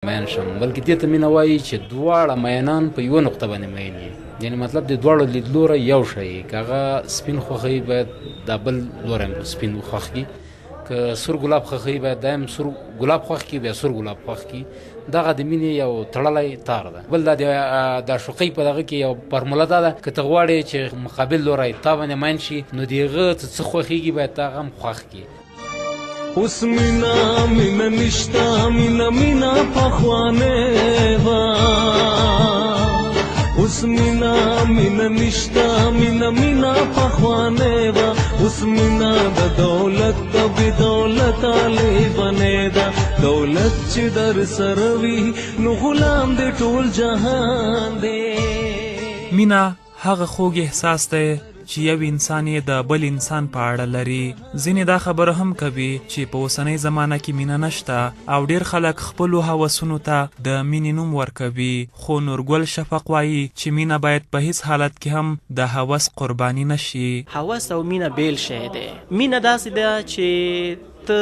مین شم بلکې دې ته مینه وایي چې دواړه مینان په یوه نقطه باندې مین وي، یعنې مطلب د دواړو لیدلوری یو شی وي. که هغه سپین خوښوي باید دا بل لوری هم سپین خوښ کړي، که سور ګلاب خوښوي باید دا هم سور ګلاب خوښ کړي، بیا سور ګلاب خوښ کړي. دغه د مینې یو تړلی تار ده. بل دا د عاشقۍ په دغه کې یو فارموله دا ده، که ته غواړې چې مقابل لوری تا باندې مین شي نو د هغه څه خوښېږي باید تا هغه هم خوښ کړي. اوس مینا مینا نشتا مینا مینا پخوانه وا، اوس مینا مینا نشتا مینا مینا پخوانه وا، اوس مینا د دولت د بی دولت علی بنه دا، دولت چې در سره وي نو غلام د ټول جهان دی. مینا هغه خوږ احساس دی چې یو انسان یې د بل انسان په اړه لري. ځینې دا خبره هم کوي چې په اوسنۍ زمانه کې مینه نشته او ډیر خلک خپلو هوسونو ته د مینې نوم ورکوي، خو نورګل شفق وایي چې مینه باید په هیڅ حالت کې هم د هوس قرباني نشي. هوس او مینه بیل شی دی. مینه داسې ده چې ته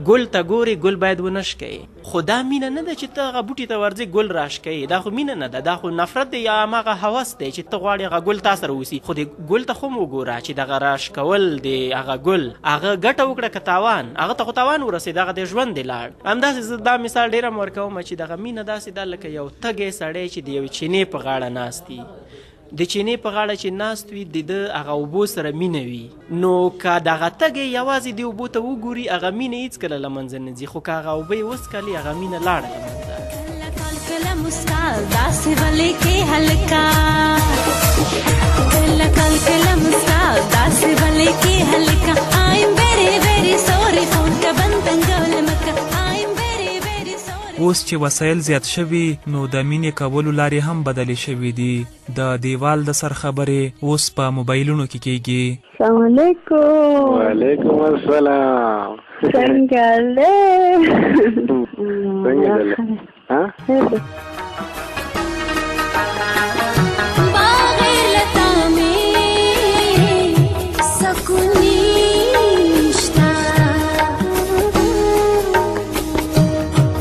ګل ته ګوري ګل باید ونشکي، خو دا مینه نه ده چې ته هغه بوټي ته ورځې ګل راشکي. دا خو مینه نه ده، دا خو نفرت دی یا هماغه هوس دی چې ته غواړې هغه ګل تا سره اوسي. خو د ګل ته خو م وګوره چې دغه راشکول دی هغه ګل هغه ګټه وکړه که تاوان، هغه ته خو تاوان ورسېد، هغه د ژوند دی لاړ. همداسې زه دا مثال ډېره م ورکوم چې دغه مینه داسې ده لکه یو تږی سړی چې د یوې چینې په غاړه ناست وي. د چینې په غاړه چې ناست وي د ده هغه اوبو سره مینه وي، نو که دغه تږی یوازې د اوبو ته وګوري هغه مینه هېڅکله له منځه نه ځي، خو که هغه اوبه یې وڅکلي هغه مینه لاړه له منځه. کله مسکا داسې غلې کې هلکا، کله مسکا داسې غلې کې هلکا، I'm very very sorry فون کا بندنګول مکه، I'm very very sorry. اوس چې وسایل زیات شوي نو د مینې کولو لارې هم بدلې شوي دي. د دیوال د سر خبرې اوس په موبایلونو کې کېږي. السلام علیکم. وعلیکم السلام. څنګه دی؟ څنګه دی؟ ها؟ باغیر لتا می سکونی شتا،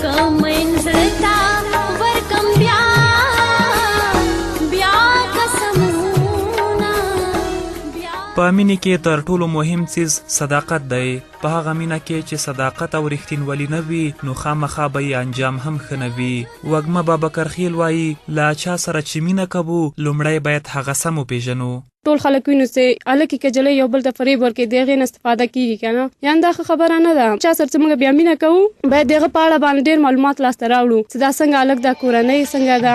کم انزلتا ورکم بیا بیا قسمونا بیا. په مینې کې تر ټولو مهم څیز صداقت دی. په هغه مینه کې چې صداقت او رښتینولي نه وي نو خامخا به یې انجام هم ښه نه وي. وږمه بابکرخیل وایي له چا سره چې مینه کوو لومړی باید هغه سم وپېژنو. ټول خلک وینو چې هلکې که جلۍ یو بل ته فریب ورکړي د هغې نه استفاده کېږي که نه، یعنې دا ښه خبره نه ده. چا سره چې موږ بیا مینه کوو باید د هغه په اړه باندې ډېر معلومات لاسته راوړو چې دا څنګه هلک ده، کورنۍ څنګه ده.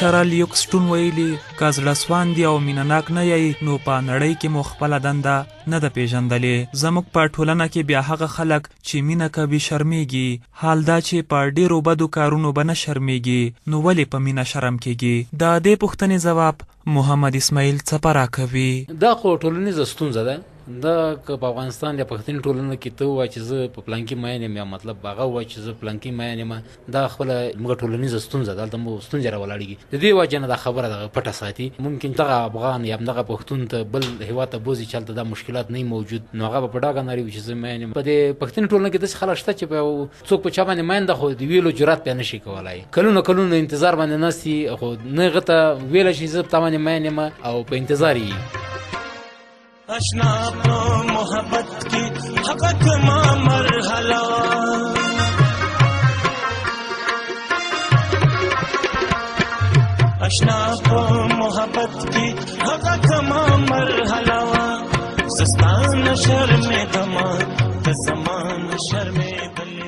شرل یوکسټون ویلي که زړه سواندي او مینهناک نه یې نو په نړۍ کې مو خپله دنده نه ده پیژندلې. زموږ په ټولنه کې بیا هغه خلک چې مینه کوي شرمیږي. حال دا چې په ډېرو بدو کارونو به نه شرمیږي نو ولې په مینه شرم کېږي؟ د دې پوښتنې ځواب محمد اسماعیل څپه راکوي. دا خو ټولنیزه ستونزه ده. دا که په افغانستان یا پښتني ټولنه کې ته ووایې چې زه په پلانکي مین یم یا مطلب هغه ووایي چې زه پلانکي مین یم، دا خپله زموږ ټولنیزه ستونزه ده. هلته مو ستونزې راولاړېږي. د دې وجې نه دا خبره دغه پټه ساتي. ممکن دغه افغان یا همدغه پښتون ته بل هېواد ته بوځي چې هلته دا مشکلات نه موجود، نو هغه به په ډاګه ناري وي چې زه مین یم. په دې پښتني ټولنه کې داسې خلک شته چې په څوک په چا باندې مین ده خو د ویلو جرات بیا نشي کولی. کلونه انتظار باندې ناست وي خو نه هغه ته ویلی شي زه په تا باندې مین یم او په انتظار یې. اشنا په محبت کی حقت ما مرحله، اشنا په محبت کی حقت ما مرحله، زستان شرمېدما ته زمان شرمېدلې.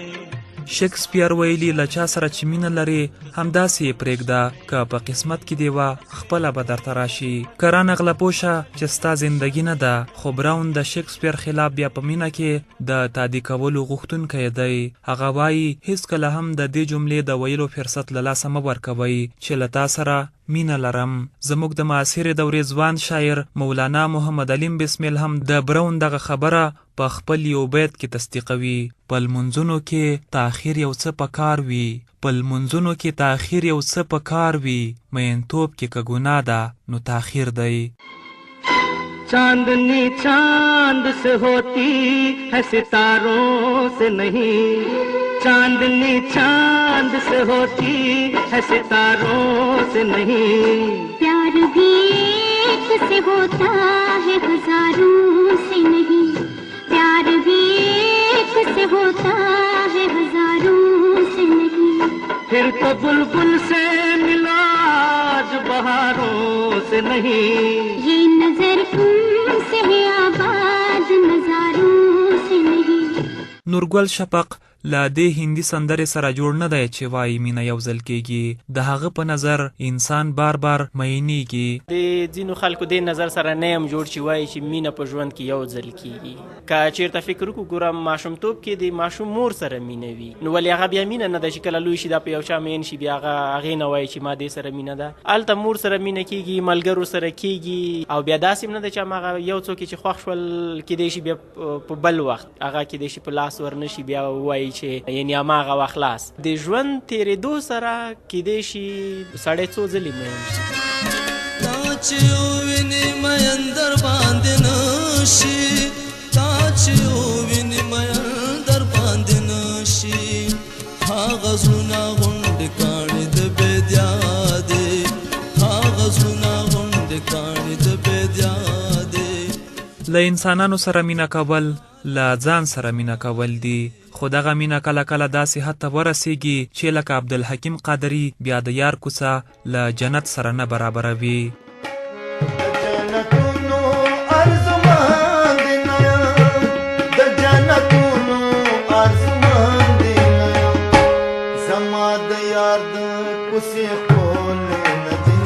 شکسپیر ویلي له چا سره چې مینه لري همداسې یې پرېږده، که په قسمت کې دې وه خپله به درته راشي. که رانغله پوشه چې ستا زندګي نه ده، خو براون د شکسپیر خلاف بیا په مینه کې د تادي کولو غوښتونکی دی. هغه وایي هېڅکله هم د دې جملې د ویلو فرصت له لاسه مه ورکوئ چې له تا سره مینه لرم. زموږ د معاصرې دورې ځوان شاعر مولانا محمد علیم بسمیل هم د براون دغه خبره په خپل یو بیت کې تصدیقوي، په لمونځونو کې تاخیر یو څه پکار وي، په لمونځونو کې تاخیر یو څه پکار وي، مینتوب کې که ګناه ده نو تاخیر دی. चांदनी चांद से होती है सितारों से नहीं, चांदनी चांद से होती है सितारों से नहीं, प्यार भी एक से होता है हजारों से नहीं, प्यार भी एक से होता है हजारों से नहीं, फिर तो बुलबुल से मिला आज बहारों से नहीं, ये नजर तुमसे है आबाद नजारों से नहीं. نورګل شفق له دې هندي سندرې سره جوړ نه دی چې وایي مینه یو ځل کېږي. د هغه په نظر انسان بار بار مینېږي. د ځینو خلکو دې نظر سره نه یم جوړ چې وایي چې مینه په ژوند کې یو ځل کېږي. که چېرته فکر وکړو ګوره ماشومتوب کې د ماشوم مور سره مینه وي نو ولې هغه بیا مینه نه ده چې کله لوی شي دا په یو چا مین شي بیا هغې نه وایي چې ما دې سره مینه ده. هلته مور سره مینه کېږي، ملګرو سره کېږي، او بیا داسې هم نه ده چې هماغه یو څوک چې خوښ شول کېدی شي بیا په بل وخت هغه کېدی شي په لاس ورنه شي بیا ووایي چې یعنې هماغه وخت لاس. د ژوند تېرېدو سره کېدی شي سړی څو ځلې مین شي. تا چې ووینې مین در باندې نه شي، تا چې ووینې مین در باندې نه شي، هغه زړونه غونډې کاڼې د بیدیا دې، هغه زړونه غونډې کاڼې د بیدیا دې. له انسانانو سره مینه کول له ځان سره مینه کول دي، خو دغه مینه کله کله داسې حد ته ورسیږي چې لکه عبدالحکیم قادري بیا د یار کوڅه له جنت سره نه برابروي. جنتونو ارزمان دی نه یم، د جنتونو ارزمان دی نه یم، زما د یار د کوڅې ښکلې نه دي،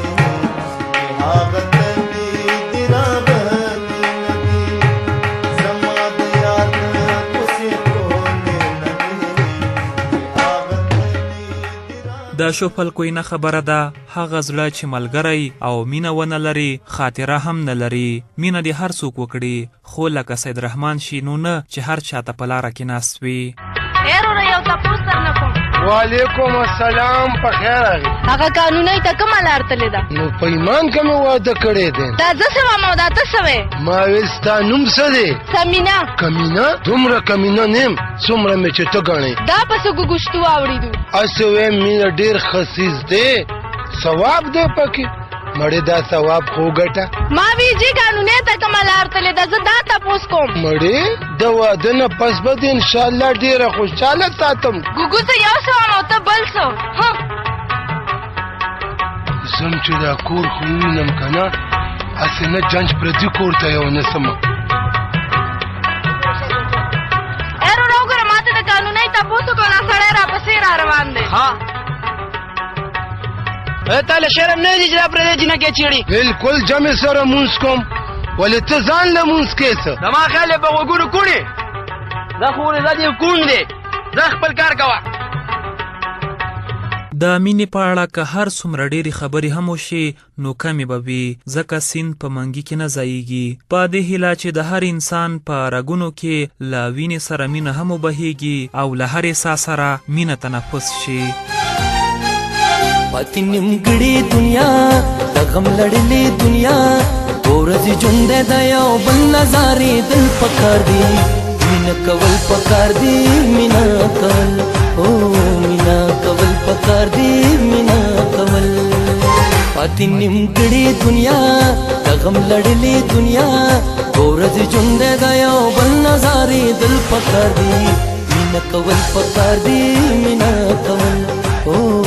هغه طبیعي دي راغلي نه دي، زما د یار د کوڅې ښکلې نه دي، هغه طبیعي دي راغلي. د شوفل کوی نه خبره ده هغه زړه چې ملګری او مینه ونه لري خاطره هم نه لري. مینه دې هر څوک وکړي خو لکه سید رحمان شي نو نه چې هر چاته په لاره کې ناست وي. یو تپوس درنه کوم. وعلیکم السلام، په خیر راغلی. هغه قانوني ته کومه لار تللې ده؟ نو په ایمان که مې واده کړی دی. دا زه څه وم او دا ته څه وې؟ ما ویل ستا نوم څه دی؟ سمینه. کمینه؟ دومره کمینه نه یم څومره مې چې ته ګڼې. دا په څه ګوګوشتو واورېدو. هسې وایم مینه ډېر خسیس دی، ثواب دی پکې. مړې دا ثواب خو وګټه. ما وی چې قانوني ته کومه لار تللې ده زه دا تپوس کوم. مړې د واده نه پس به دې انشاءالله ډېره خوشحاله ساتم. ګوګو څه یو څه وم او ته بل څه. زم چې دا کور خو ووینم که نه هسې نه جنج پردي کور ته یو نسمه. ایرو راوګوره ما ته د قانوني تپوس وکړو دا سړی راپسې را روان دی. تاله شرم نه دی چې دا پردی جنکې چیړي. بالکل جمع سره مونځ کوم، ولې ته ځان له مونځ کې څه؟ زما خیال یې په غوږونو کوڼې، دا خو ولې دا دې کوڼ دی، ځه خپل کار کوه. د مینې په اړه که هر څومره ډېرې خبرې هم وشي نو کمې به وي، ځکه سیند په منګي کې نه ځایږي. په دې هیله چې د هر انسان په رګونو کې له وینې سره مینه هم وبهیږي او له هر احساس سره مینه تنفس شي. پاتې نیمګړې دنیا د غم لړلې دنیا ورځې ژوند د یو بل نظارې دل پکار دی، مینه کول پکار دی، مینه کول او مینه کول پکار دی، مینه کول. پاتې نیمګړې دنیا د غم لړلې دنیا ورځې ژوند د یو بل نظارې دل پکار دی، مینه کول پکار دی، مینه کول او